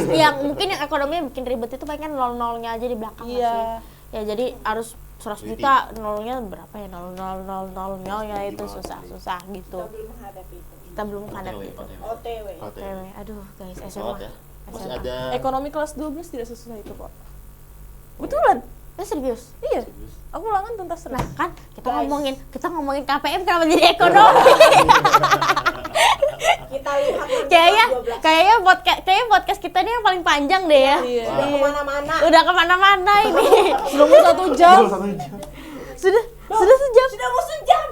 mungkin yang ekonomi yang bikin ribet itu paling kan nol-nolnya aja di belakang nggak Iya. sih? Ya jadi harus 100 juta nolnya berapa ya? Nolnya itu susah gitu. Kita belum menghadapi itu. Kita belum menghadapi itu. OTW. OTW. Aduh guys, Semangat SMA. ya. Masih SMA. ada Ekonomi kelas 12 tidak sesusah itu kok. Betulan. Serius? Iya. Aku ulangan tuntas terus. Nah kan kita ngomongin KPM kenapa jadi ekonomi? Kita lihat nanti Kayaknya podcast kita ini yang paling panjang deh ya. Iya. sudah kemana-mana. Udah kemana-mana ini. Sudah mau 1 jam. Sudah sejam. Sudah mau sejam.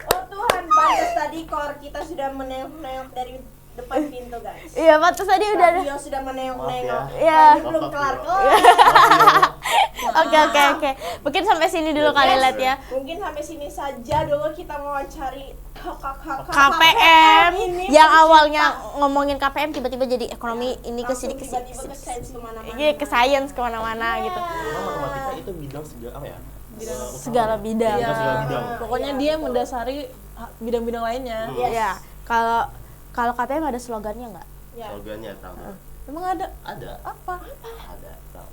Oh Tuhan, pantas tadi kor kita sudah menengok-nengok dari depan pintu guys. Iya, pantas tadi udah ada. Dia sudah menengok-nengok. Maaf Iya. Ini belum kelar-kelar. Oke. Mungkin sampai sini dulu kali Let ya. Mungkin sampai sini saja dulu kita mau cari KPM ini. yang awalnya ngomongin KPM tiba-tiba jadi ekonomi ini ke sini Tiba-tiba ke sains kemana-mana. Iya, ke sains kemana-mana gitu. Karena matematika itu bidang segala apa ya? Segala bidang. Iya. Segala bidang. Pokoknya dia mendasari bidang-bidang lainnya. Iya. Kalau KPM ada slogannya nggak? Ya. Slogannya tahu. Emang ada? Ada. Apa? Ada tahu.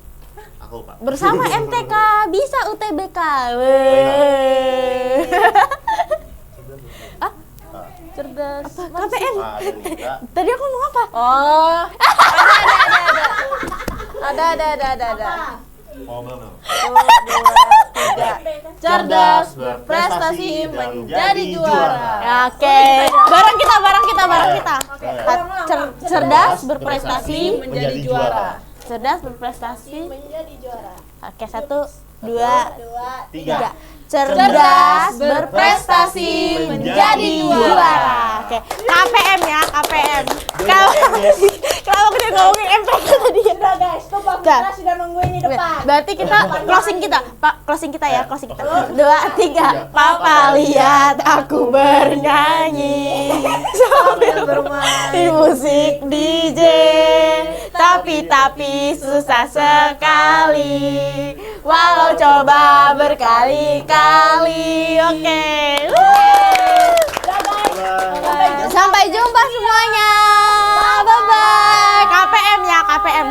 Aku lupa. Bersama MTK bisa UTBK. Weh. Cerdas. KPM. Ah, ada nih, Kak. Tadi aku ngomong apa? Oh. Ada. Oh, belum. Cerdas, berprestasi, menjadi juara. Oke. Bareng kita. Cerdas, berprestasi, Menjadi juara. cerdas, berprestasi. Menjadi juara. Oke, 1, 2, 3. 3. Cerdas, berprestasi, menjadi juara. Oke, KPM ya, KPM. Kalau kita ngomongin MTK tadi ya. Sudah guys, tuh Pak Putra sudah nungguin di depan. Berarti kita closing kita ya, closing kita. 2, 3. Papa lihat aku bernyanyi sambil bermain musik DJ. Tapi susah sekali. Walau coba berkali-kali. Oke. Sampai jumpa semuanya. Bye bye. KPM ya, KPM.